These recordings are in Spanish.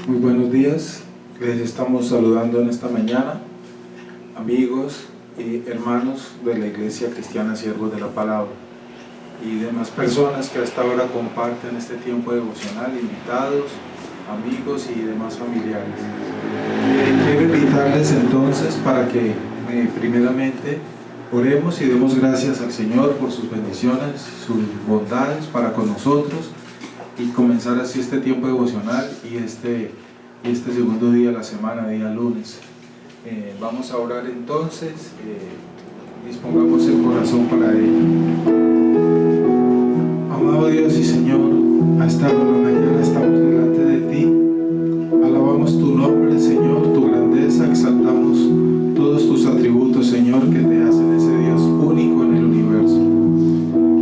Muy buenos días, les estamos saludando en esta mañana, amigos y hermanos de la Iglesia Cristiana Siervos de la Palabra y demás personas que hasta ahora comparten este tiempo devocional, invitados, amigos y demás familiares. Quiero invitarles entonces para que primeramente oremos y demos gracias al Señor por sus bendiciones, sus bondades para con nosotros, y comenzar así este tiempo devocional y este segundo día de la semana, día lunes. Vamos a orar entonces, dispongamos el corazón para ello. Amado Dios y Señor, a esta hora de la mañana estamos delante de ti, alabamos tu nombre, Señor, tu grandeza, exaltamos todos tus atributos, Señor, que te hacen ese Dios único en el universo.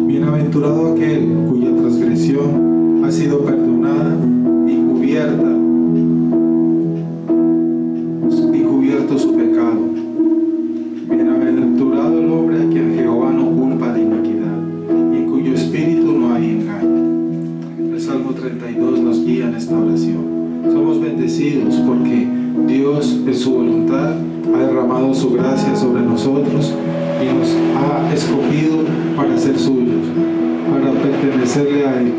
Bienaventurado aquel cuya transgresión ha sido perdonada y cubierto su pecado. Bienaventurado el hombre a quien Jehová no culpa de iniquidad y en cuyo espíritu no hay engaño. El Salmo 32 nos guía en esta oración. Somos bendecidos porque Dios en su voluntad ha derramado su gracia sobre nosotros y nos ha escogido para ser suyos, para pertenecerle a Él.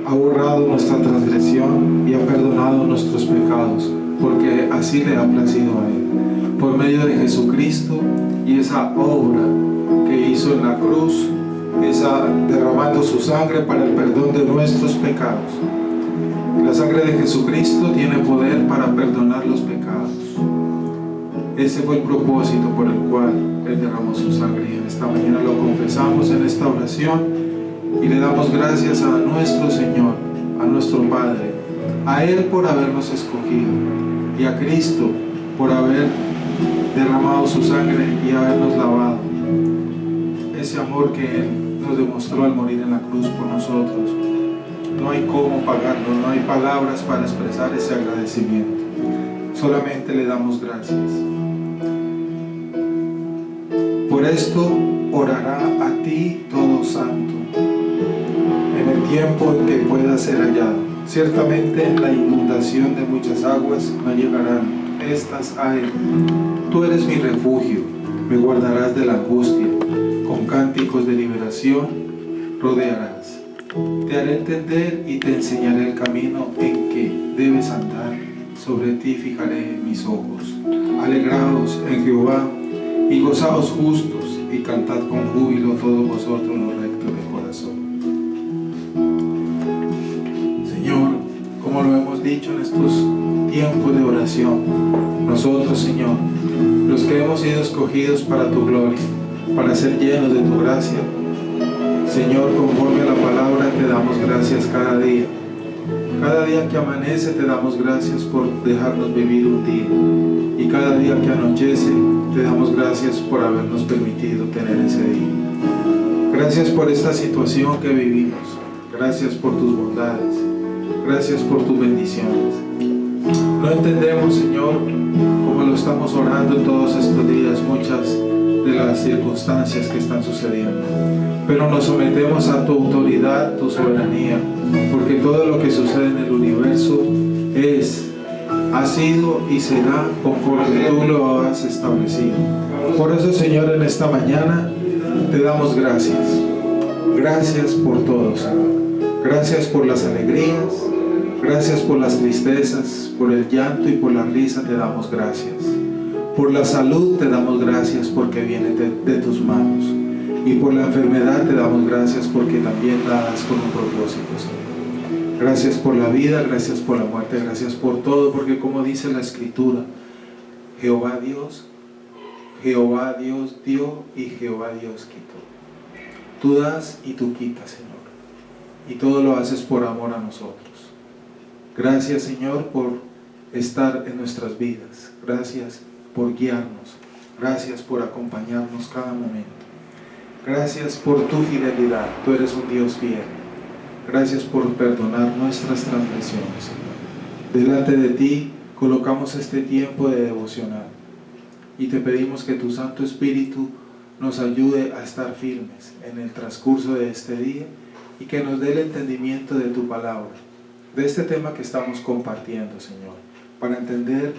Ha borrado nuestra transgresión y ha perdonado nuestros pecados, porque así le ha placido a Él. Por medio de Jesucristo y esa obra que hizo en la cruz, derramando su sangre para el perdón de nuestros pecados. La sangre de Jesucristo tiene poder para perdonar los pecados. Ese fue el propósito por el cual Él derramó su sangre, y en esta mañana lo confesamos en esta oración. Y le damos gracias a nuestro Señor, a nuestro Padre, a Él por habernos escogido y a Cristo por haber derramado su sangre y habernos lavado. Ese amor que Él nos demostró al morir en la cruz por nosotros, no hay cómo pagarlo, no hay palabras para expresar ese agradecimiento. Solamente le damos gracias. Por esto orará a ti todo santo, en el tiempo en que pueda ser hallado. Ciertamente la inundación de muchas aguas no llegarán estas a él. Tú eres mi refugio, me guardarás de la angustia, con cánticos de liberación rodearás. Te haré entender y te enseñaré el camino en que debes andar, sobre ti fijaré mis ojos. Alegraos en Jehová y gozaos justos, y cantad con júbilo todos vosotros los rectos de corazón. Señor, como lo hemos dicho en estos tiempos de oración, nosotros, Señor, los que hemos sido escogidos para tu gloria, para ser llenos de tu gracia, Señor, conforme a la palabra, te damos gracias cada día. Cada día que amanece te damos gracias por dejarnos vivir un día, y cada día que anochece te damos gracias por habernos permitido tener ese día. Gracias por esta situación que vivimos, gracias por tus bondades, gracias por tus bendiciones. No entendemos, Señor, como lo estamos orando en todos estos días, muchas de las circunstancias que están sucediendo, pero nos sometemos a tu autoridad, tu soberanía, porque todo lo que sucede en el universo ha sido y será conforme tú lo has establecido. Por eso, Señor, en esta mañana te damos gracias. Gracias por todo, Señor. Gracias por las alegrías, gracias por las tristezas, por el llanto y por la risa te damos gracias. Por la salud te damos gracias porque viene de tus manos. Y por la enfermedad te damos gracias porque también la das con un propósito, Señor. Gracias por la vida, gracias por la muerte, gracias por todo, porque como dice la Escritura, Jehová Dios dio y Jehová Dios quitó. Tú das y tú quitas, Señor. Y todo lo haces por amor a nosotros. Gracias, Señor, por estar en nuestras vidas. Gracias por guiarnos. Gracias por acompañarnos cada momento. Gracias por tu fidelidad. Tú eres un Dios fiel. Gracias por perdonar nuestras transgresiones, Señor. Delante de ti colocamos este tiempo de devocional y te pedimos que tu Santo Espíritu nos ayude a estar firmes en el transcurso de este día y que nos dé el entendimiento de tu palabra, de este tema que estamos compartiendo, Señor, para entender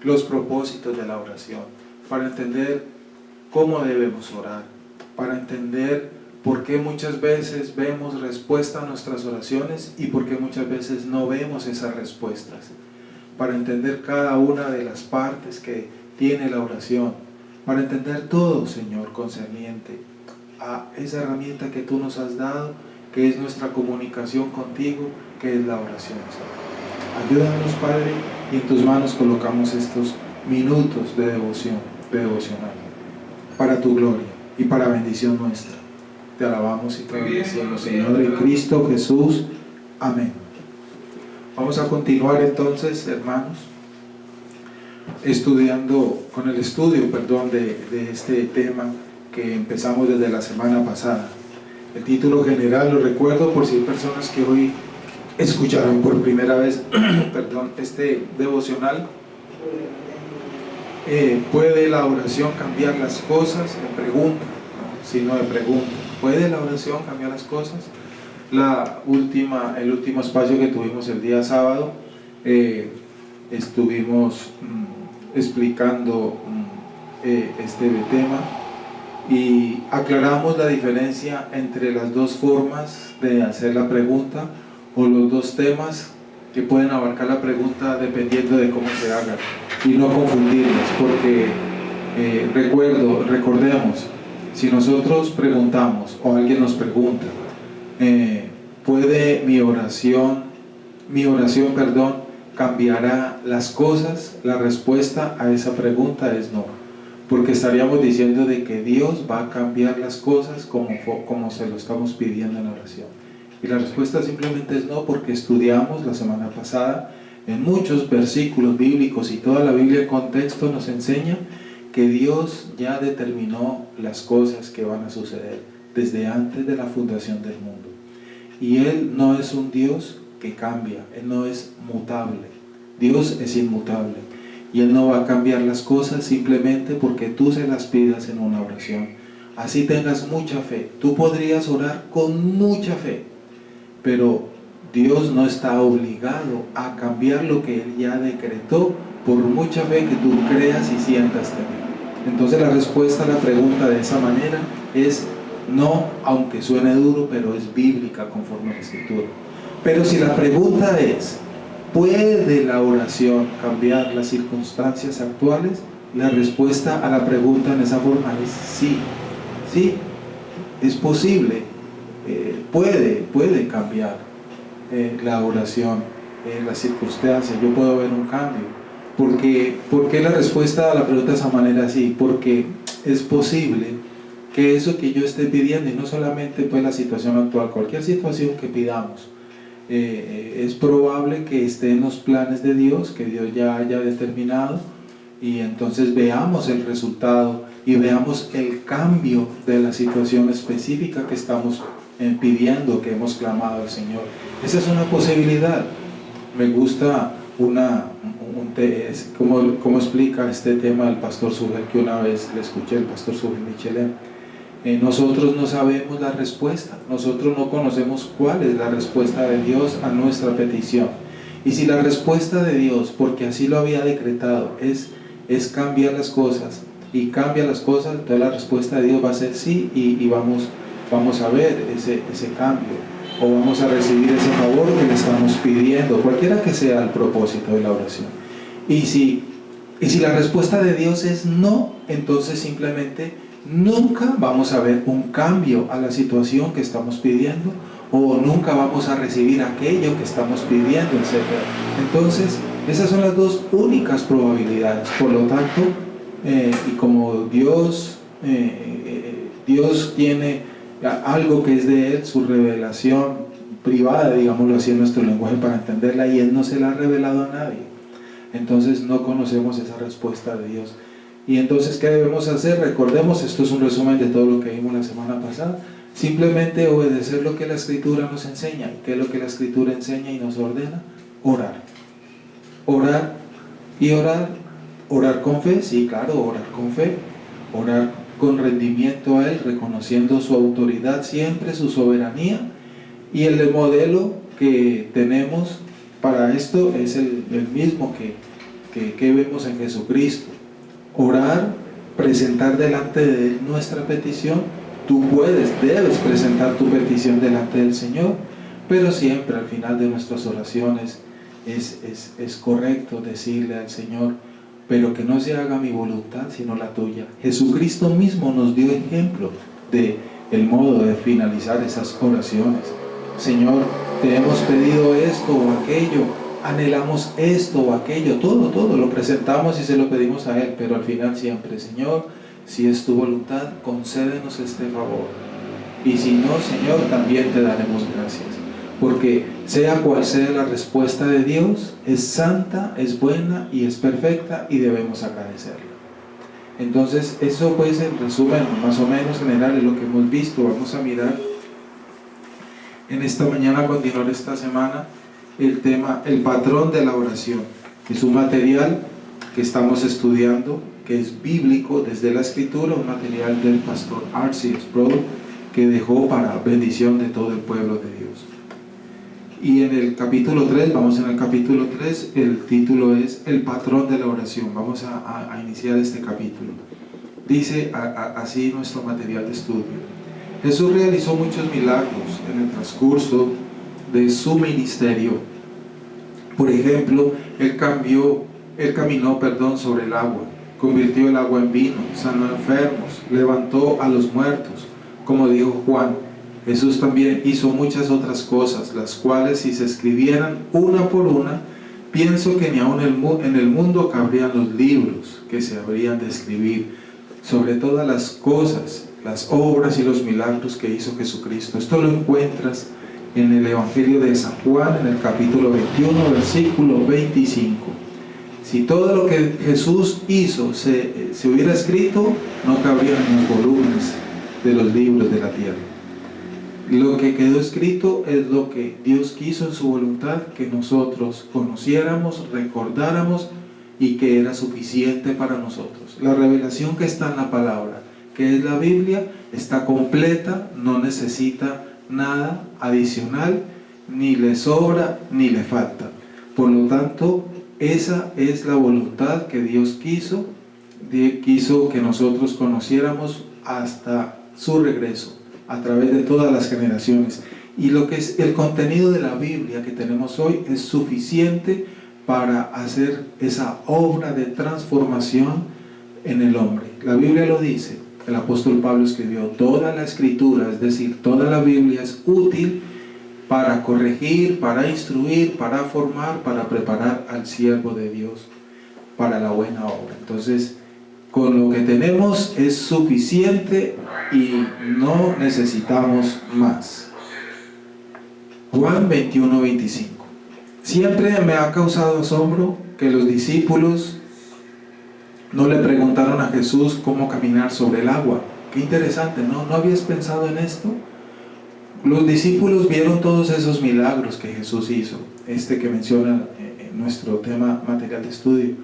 los propósitos de la oración, para entender cómo debemos orar, para entender por qué muchas veces vemos respuesta a nuestras oraciones y por qué muchas veces no vemos esas respuestas, para entender cada una de las partes que tiene la oración, para entender todo, Señor, concerniente a esa herramienta que tú nos has dado, que es nuestra comunicación contigo, que es la oración, Señor. Ayúdanos, Padre, y en tus manos colocamos estos minutos de devoción, de devocional, para tu gloria y para bendición nuestra. Te alabamos y te bendecimos, Señor, en Cristo Jesús. Amén. Vamos a continuar entonces, hermanos, con el estudio de este tema que empezamos desde la semana pasada. El título general lo recuerdo por si hay personas que hoy escucharon por primera vez este devocional. ¿Puede la oración cambiar las cosas? Me pregunto, si no me pregunto, ¿puede la oración cambiar las cosas? El último espacio que tuvimos el día sábado, estuvimos explicando este tema y aclaramos la diferencia entre las dos formas de hacer la pregunta, o los dos temas que pueden abarcar la pregunta dependiendo de cómo se haga, y no confundirlas, porque recordemos, si nosotros preguntamos o alguien nos pregunta, ¿puede mi oración, cambiará las cosas? La respuesta a esa pregunta es no, porque estaríamos diciendo de que Dios va a cambiar las cosas como se lo estamos pidiendo en la oración. Y la respuesta simplemente es no, porque estudiamos la semana pasada en muchos versículos bíblicos y toda la Biblia en contexto nos enseña que Dios ya determinó las cosas que van a suceder desde antes de la fundación del mundo. Y Él no es un Dios que cambia, Él no es mutable. Dios es inmutable y Él no va a cambiar las cosas simplemente porque tú se las pidas en una oración. Así tengas mucha fe, tú podrías orar con mucha fe, pero Dios no está obligado a cambiar lo que Él ya decretó por mucha fe que tú creas y sientas tener. Entonces la respuesta a la pregunta de esa manera es no, aunque suene duro, pero es bíblica conforme a la Escritura. Pero si la pregunta es, ¿puede la oración cambiar las circunstancias actuales? La respuesta a la pregunta en esa forma es sí. Sí, es posible, puede cambiar la oración, las circunstancias. Yo puedo ver un cambio. ¿Por qué la respuesta a la pregunta de esa manera sí? Porque es posible que eso que yo esté pidiendo, y no solamente pues la situación actual, cualquier situación que pidamos, es probable que esté en los planes de Dios, que Dios ya haya determinado, y entonces veamos el resultado y veamos el cambio de la situación específica que estamos pidiendo, que hemos clamado al Señor. Esa es una posibilidad. Me gusta cómo explica este tema el pastor Suger, que una vez le escuché, el pastor Suger Michelin. Nosotros no sabemos la respuesta, nosotros no conocemos cuál es la respuesta de Dios a nuestra petición. Y si la respuesta de Dios, porque así lo había decretado, es cambiar las cosas, y cambia las cosas, entonces la respuesta de Dios va a ser sí, y vamos a ver ese cambio, o vamos a recibir ese favor que le estamos pidiendo, cualquiera que sea el propósito de la oración. Y si la respuesta de Dios es no, entonces simplemente nunca vamos a ver un cambio a la situación que estamos pidiendo, o nunca vamos a recibir aquello que estamos pidiendo, etc. Entonces, esas son las dos únicas probabilidades. Por lo tanto, y como Dios tiene algo que es de Él, su revelación privada, digámoslo así en nuestro lenguaje para entenderla, y Él no se la ha revelado a nadie, entonces no conocemos esa respuesta de Dios. Y entonces, ¿qué debemos hacer? Recordemos, esto es un resumen de todo lo que vimos la semana pasada. Simplemente obedecer lo que la Escritura nos enseña. ¿Qué es lo que la Escritura enseña y nos ordena? Orar. Orar y orar. Orar con fe, sí, claro, orar con fe. Orar con rendimiento a Él, reconociendo su autoridad siempre, su soberanía. Y el modelo que tenemos para esto es el mismo que vemos en Jesucristo. Orar, presentar delante de Él nuestra petición. Tú debes presentar tu petición delante del Señor, pero siempre al final de nuestras oraciones es correcto decirle al Señor, pero que no se haga mi voluntad sino la tuya. Jesucristo mismo nos dio ejemplo de el modo de finalizar esas oraciones. Señor, te hemos pedido esto o aquello, anhelamos esto o aquello, todo lo presentamos y se lo pedimos a Él, pero al final siempre, Señor, si es tu voluntad, concédenos este favor. Y si no, Señor, también te daremos gracias. Porque sea cual sea la respuesta de Dios, es santa, es buena y es perfecta y debemos agradecerla. Entonces, eso pues en resumen, más o menos general, es lo que hemos visto. Vamos a mirar en esta mañana, a continuar esta semana, el tema, el patrón de la oración. Es un material que estamos estudiando, que es bíblico desde la Escritura, un material del pastor R.C. Sproul, que dejó para bendición de todo el pueblo de Dios. Y en el capítulo 3, vamos en el capítulo 3, el título es El patrón de la oración. Vamos a iniciar este capítulo. Dice así nuestro material de estudio. Jesús realizó muchos milagros en el transcurso de su ministerio. Por ejemplo, Él caminó sobre el agua, convirtió el agua en vino, sanó enfermos, levantó a los muertos, como dijo Juan. Jesús también hizo muchas otras cosas, las cuales si se escribieran una por una, pienso que ni aun en el mundo cabrían los libros que se habrían de escribir sobre todas las cosas, las obras y los milagros que hizo Jesucristo. Esto lo encuentras en el Evangelio de San Juan, en el capítulo 21, versículo 25. Si todo lo que Jesús hizo se hubiera escrito, no cabrían en los volúmenes de los libros de la tierra. Lo que quedó escrito es lo que Dios quiso en su voluntad que nosotros conociéramos, recordáramos y que era suficiente para nosotros. La revelación que está en la palabra, que es la Biblia, está completa, no necesita nada adicional, ni le sobra ni le falta. Por lo tanto, esa es la voluntad que Dios quiso que nosotros conociéramos hasta su regreso, a través de todas las generaciones. Y lo que es el contenido de la Biblia que tenemos hoy es suficiente para hacer esa obra de transformación en el hombre. La Biblia lo dice, el apóstol Pablo escribió, toda la escritura, es decir, toda la Biblia es útil para corregir, para instruir, para formar, para preparar al siervo de Dios para la buena obra. Entonces, con lo que tenemos es suficiente y no necesitamos más. Juan 21, 25. Siempre me ha causado asombro que los discípulos no le preguntaron a Jesús cómo caminar sobre el agua. Qué interesante, ¿no? ¿No habías pensado en esto? Los discípulos vieron todos esos milagros que Jesús hizo, que menciona en nuestro tema material de estudio.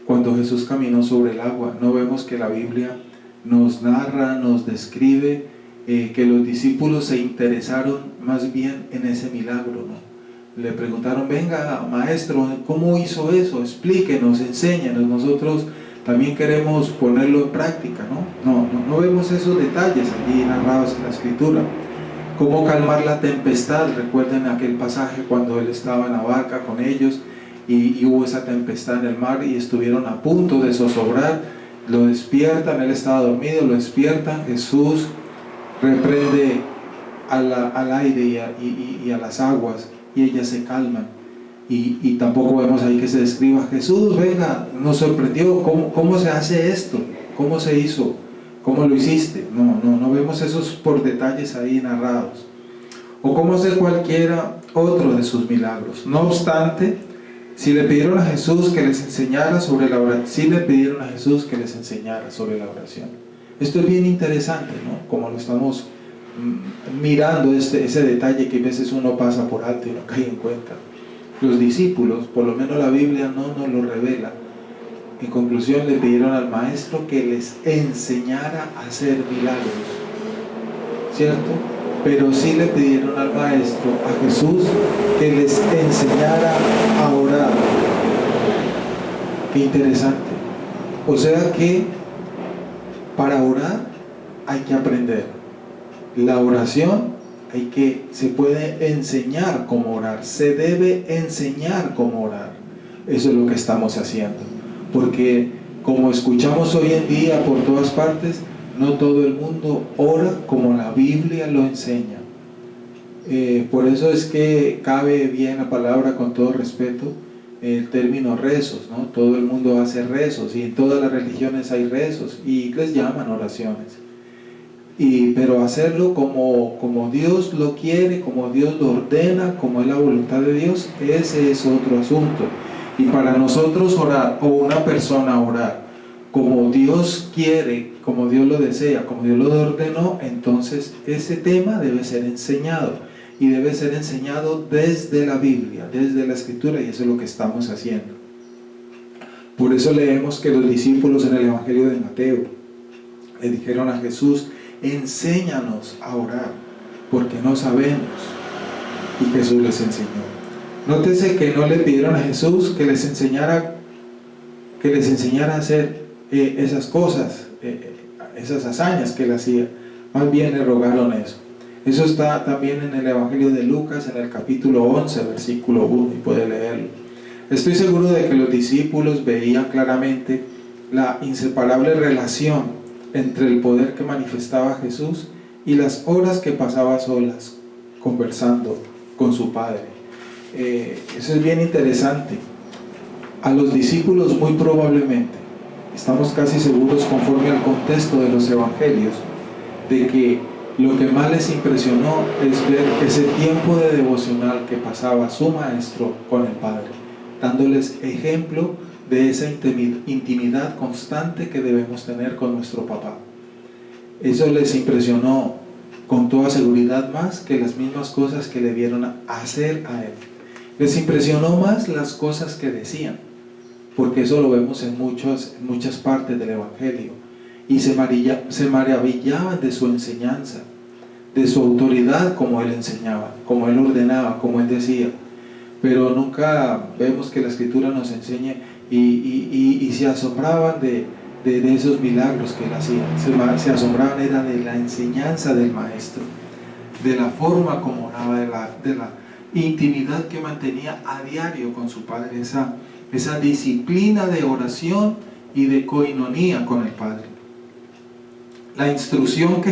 Cuando Jesús caminó sobre el agua, no vemos que la Biblia nos narra, nos describe que los discípulos se interesaron más bien en ese milagro, ¿no? Le preguntaron, venga maestro, ¿cómo hizo eso? Explíquenos, enséñanos, nosotros también queremos ponerlo en práctica, ¿no? No vemos esos detalles allí narrados en la Escritura. Cómo calmar la tempestad, recuerden aquel pasaje cuando Él estaba en la barca con ellos y hubo esa tempestad en el mar y estuvieron a punto de zozobrar, lo despiertan, Él estaba dormido, lo despiertan, Jesús reprende al aire y a las aguas y ellas se calman y tampoco vemos ahí que se describa, Jesús, venga, nos sorprendió, ¿cómo se hace esto? ¿Cómo se hizo? ¿Cómo lo hiciste? No vemos esos por detalles ahí narrados. O cómo hacer cualquiera otro de sus milagros. No obstante, si le pidieron a Jesús que les enseñara sobre la oración, Esto es bien interesante, ¿no? Como lo estamos mirando, ese detalle que a veces uno pasa por alto y no cae en cuenta. Los discípulos, por lo menos la Biblia no nos lo revela. En conclusión, le pidieron al maestro que les enseñara a hacer milagros, ¿cierto? pero sí le pidieron al Maestro, a Jesús, que les enseñara a orar. Qué interesante. O sea que para orar hay que aprender. La oración se puede enseñar cómo orar, se debe enseñar cómo orar. Eso es lo que estamos haciendo, porque como escuchamos hoy en día por todas partes, no todo el mundo ora como la Biblia lo enseña. Por eso es que cabe bien la palabra, con todo respeto, el término rezos, ¿no? Todo el mundo hace rezos, y en todas las religiones hay rezos, y les llaman oraciones. Pero hacerlo como Dios lo quiere, como Dios lo ordena, como es la voluntad de Dios, ese es otro asunto. Y para nosotros orar, o una persona orar, como Dios quiere, como Dios lo desea, como Dios lo ordenó, entonces ese tema debe ser enseñado, y debe ser enseñado desde la Biblia, desde la Escritura, y eso es lo que estamos haciendo. Por eso leemos que los discípulos en el Evangelio de Mateo le dijeron a Jesús: enséñanos a orar, porque no sabemos. Y Jesús les enseñó. Nótese que no le pidieron a Jesús que les enseñara a hacer esas cosas, esas hazañas que él hacía. Más bien le rogaron eso. Eso está también en el Evangelio de Lucas, en el capítulo 11, versículo 1, y puede leerlo. Estoy seguro de que los discípulos veían claramente la inseparable relación entre el poder que manifestaba Jesús y las horas que pasaba solas conversando con su Padre. Eso es bien interesante. A los discípulos, muy probablemente, estamos casi seguros, conforme al contexto de los evangelios, de que lo que más les impresionó es ver ese tiempo de devocional que pasaba su Maestro con el Padre, dándoles ejemplo de esa intimidad constante que debemos tener con nuestro papá. Eso les impresionó con toda seguridad más que las mismas cosas que le vieron hacer a él. Les impresionó más las cosas que decían, porque eso lo vemos en muchas partes del Evangelio, y se maravillaban de su enseñanza, de su autoridad, como él enseñaba, como él ordenaba, como él decía. Pero nunca vemos que la Escritura nos enseñe, y se asombraban de esos milagros que él hacía. Se asombraban era de la enseñanza del Maestro, de la forma como oraba, de la intimidad que mantenía a diario con su Padre, esa disciplina de oración y de coinonía con el Padre. La instrucción que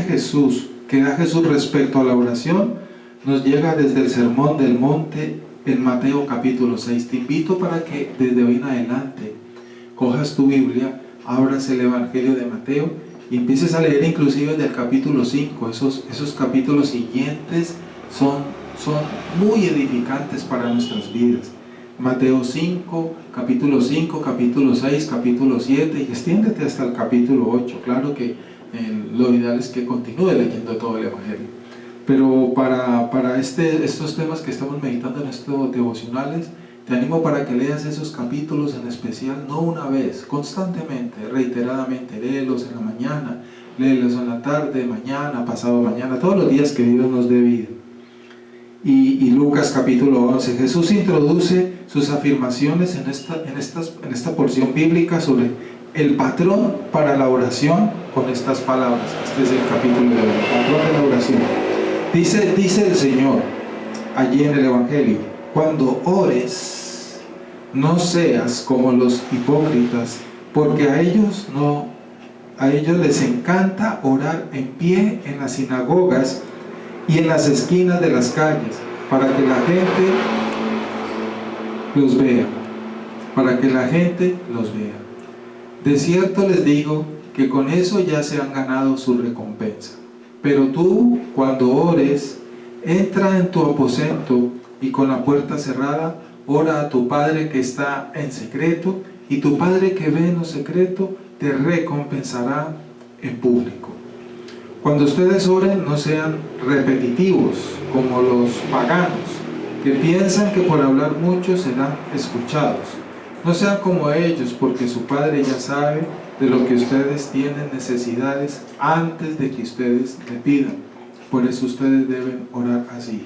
da Jesús respecto a la oración nos llega desde el Sermón del Monte en Mateo capítulo 6. Te invito para que desde hoy en adelante cojas tu Biblia, abras el Evangelio de Mateo y empieces a leer inclusive del capítulo 5. Esos capítulos siguientes son muy edificantes para nuestras vidas. Mateo 5, capítulo 6, capítulo 7, y extiéndete hasta el capítulo 8. Claro que lo ideal es que continúe leyendo todo el Evangelio. Pero para estos temas que estamos meditando en estos devocionales, te animo para que leas esos capítulos en especial, no una vez, constantemente, reiteradamente. Léelos en la mañana, léelos en la tarde, mañana, pasado mañana, todos los días que Dios nos dé vida. Y Lucas capítulo 11, Jesús introduce sus afirmaciones en esta porción bíblica sobre el patrón para la oración con estas palabras. Este es el capítulo de hoy, el patrón de la oración. Dice el Señor allí en el Evangelio: cuando ores, no seas como los hipócritas, porque a ellos les encanta orar en pie en las sinagogas y en las esquinas de las calles, para que la gente los vea. De cierto les digo que con eso ya se han ganado su recompensa. Pero tú, cuando ores, entra en tu aposento y con la puerta cerrada, ora a tu Padre que está en secreto, y tu Padre que ve en lo secreto te recompensará en público. Cuando ustedes oren, no sean repetitivos como los paganos, que piensan que por hablar mucho serán escuchados. No sean como ellos, porque su Padre ya sabe de lo que ustedes tienen necesidades antes de que ustedes le pidan. Por eso ustedes deben orar así.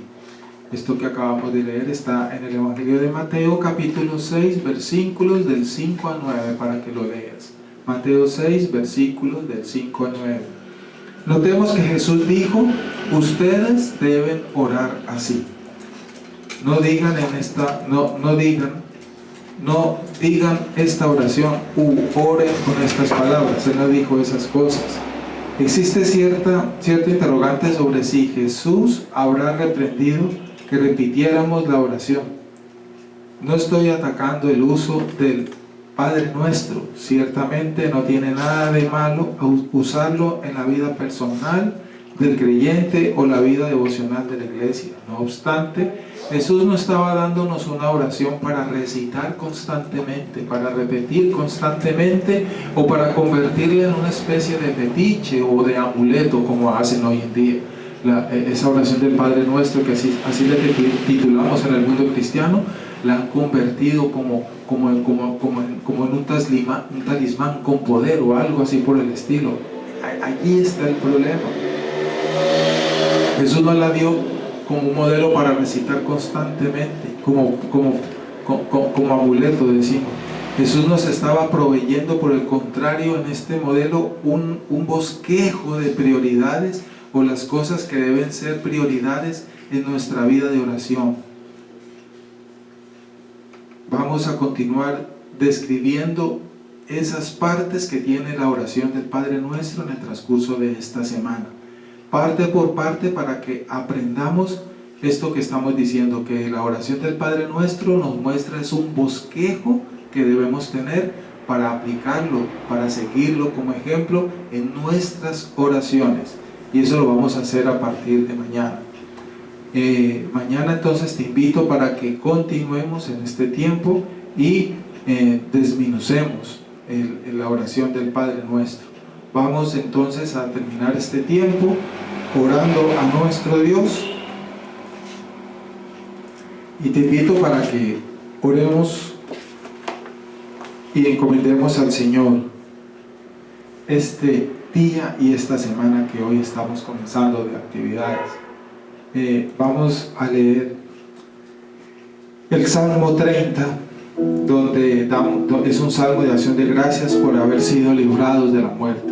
Esto que acabamos de leer está en el Evangelio de Mateo, capítulo 6, versículos del 5 al 9, para que lo leas. Mateo 6, versículos del 5 al 9. Notemos que Jesús dijo, ustedes deben orar así. No digan esta oración u oren con estas palabras. Él no dijo esas cosas. Existe cierta interrogante sobre si Jesús habrá reprendido que repitiéramos la oración. No estoy atacando el uso del Padre Nuestro. Ciertamente no tiene nada de malo usarlo en la vida personal del creyente o la vida devocional de la iglesia. No obstante, Jesús no estaba dándonos una oración para recitar constantemente, para repetir constantemente o para convertirla en una especie de fetiche o de amuleto como hacen hoy en día. Esa oración del Padre Nuestro, que así le titulamos en el mundo cristiano, la han convertido como en un talismán con poder o algo así por el estilo. Allí está el problema. Jesús no la dio como un modelo para recitar constantemente, como amuleto decimos. Jesús nos estaba proveyendo, por el contrario, en este modelo un bosquejo de prioridades o las cosas que deben ser prioridades en nuestra vida de oración. Vamos a continuar describiendo esas partes que tiene la oración del Padre Nuestro en el transcurso de esta semana, parte por parte, para que aprendamos esto que estamos diciendo, que la oración del Padre Nuestro nos muestra es un bosquejo que debemos tener para aplicarlo, para seguirlo como ejemplo en nuestras oraciones. Y eso lo vamos a hacer a partir de mañana. Mañana entonces te invito para que continuemos en este tiempo y desminucemos la oración del Padre Nuestro. Vamos entonces a terminar este tiempo orando a nuestro Dios. Y te invito para que oremos y encomendemos al Señor este día y esta semana que hoy estamos comenzando de actividades. Vamos a leer el Salmo 30, donde es un salmo de acción de gracias por haber sido librados de la muerte.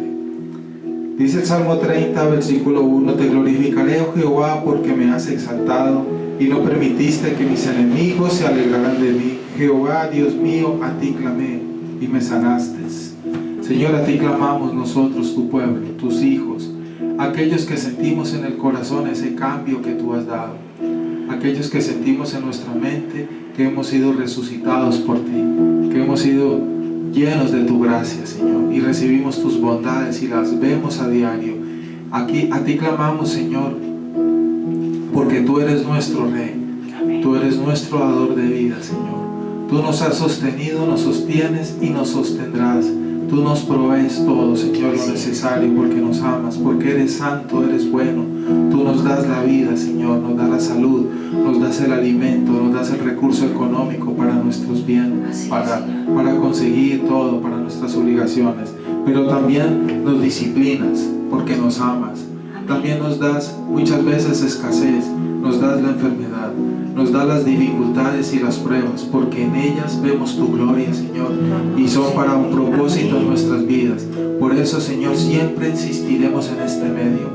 Dice el Salmo 30, versículo 1: Te glorificaré, oh Jehová, porque me has exaltado y no permitiste que mis enemigos se alegraran de mí. Jehová, Dios mío, a ti clamé y me sanaste. Señor, a ti clamamos nosotros, tu pueblo, tus hijos, aquellos que sentimos en el corazón ese cambio que tú has dado, aquellos que sentimos en nuestra mente que hemos sido resucitados por ti, que hemos sido llenos de tu gracia, Señor, y recibimos tus bondades y las vemos a diario. Aquí a ti clamamos, Señor, porque tú eres nuestro Rey, tú eres nuestro dador de vida, Señor. Tú nos has sostenido, nos sostienes y nos sostendrás. Tú nos provees todo, Señor, lo necesario, porque nos amas, porque eres santo, eres bueno. Tú nos das la vida, Señor, nos das la salud, nos das el alimento, nos das el recurso económico para nuestros bienes, para conseguir todo, para nuestras obligaciones. Pero también nos disciplinas, porque nos amas. También nos das muchas veces escasez, nos das la enfermedad, nos das las dificultades y las pruebas, porque en ellas vemos tu gloria, Señor, y son para un propósito en nuestras vidas. Por eso, Señor, siempre insistiremos en este medio,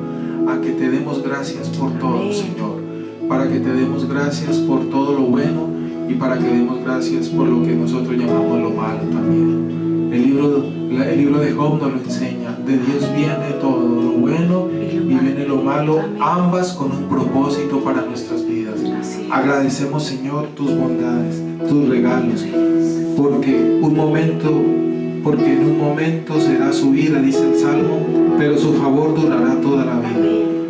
a que te demos gracias por todo, Señor, para que te demos gracias por todo lo bueno y para que demos gracias por lo que nosotros llamamos lo malo también. El libro de Job nos lo enseña. De Dios viene todo lo bueno y viene lo malo, ambas con un propósito para nuestras vidas. Agradecemos, Señor, tus bondades, tus regalos, porque en un momento será su vida, dice el Salmo, pero su favor durará toda la vida.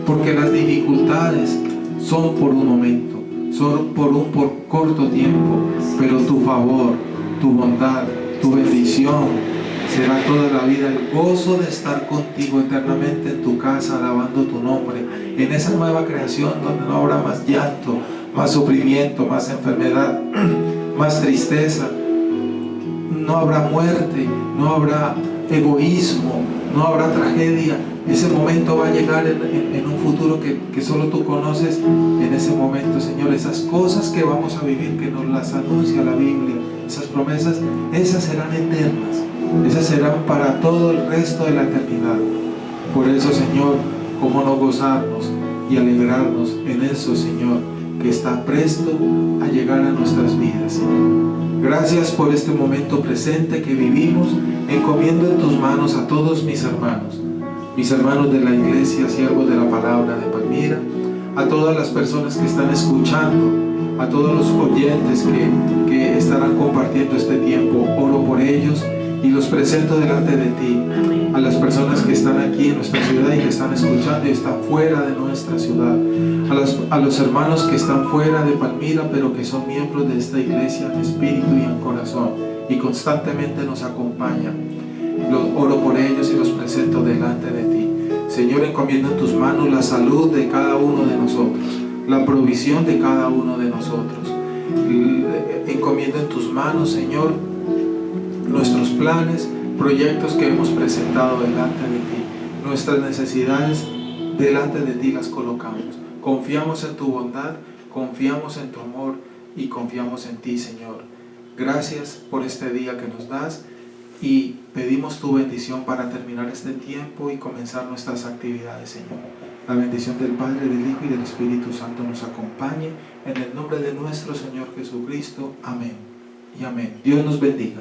Porque las dificultades son por un momento, son por corto tiempo, pero tu favor, tu bondad, tu bendición será toda la vida, el gozo de estar contigo eternamente en tu casa, alabando tu nombre, en esa nueva creación donde no habrá más llanto, más sufrimiento, más enfermedad, más tristeza, no habrá muerte, no habrá egoísmo, no habrá tragedia. Ese momento va a llegar en un futuro que solo tú conoces. En ese momento, Señor, esas cosas que vamos a vivir, que nos las anuncia la Biblia, esas promesas, esas serán eternas, esas serán para todo el resto de la eternidad. Por eso, Señor, cómo no gozarnos y alegrarnos en eso, Señor, que está presto a llegar a nuestras vidas. Gracias por este momento presente que vivimos. Encomiendo en tus manos a todos mis hermanos de la iglesia, siervos de la palabra de Palmira, a todas las personas que están escuchando, a todos los oyentes que estarán compartiendo este tiempo. Oro por ellos y los presento delante de ti. A las personas que están aquí en nuestra ciudad y que están escuchando y están fuera de nuestra ciudad, a los hermanos que están fuera de Palmira pero que son miembros de esta iglesia en espíritu y en corazón y constantemente nos acompañan. Oro por ellos y los presento delante de ti. Señor, encomiendo en tus manos la salud de cada uno de nosotros, la provisión de cada uno de nosotros. Encomiendo en tus manos, Señor, nuestros planes, proyectos que hemos presentado delante de ti. Nuestras necesidades delante de ti las colocamos. Confiamos en tu bondad, confiamos en tu amor y confiamos en ti, Señor. Gracias por este día que nos das y pedimos tu bendición para terminar este tiempo y comenzar nuestras actividades, Señor. La bendición del Padre, del Hijo y del Espíritu Santo nos acompañe. En el nombre de nuestro Señor Jesucristo. Amén y amén. Dios nos bendiga.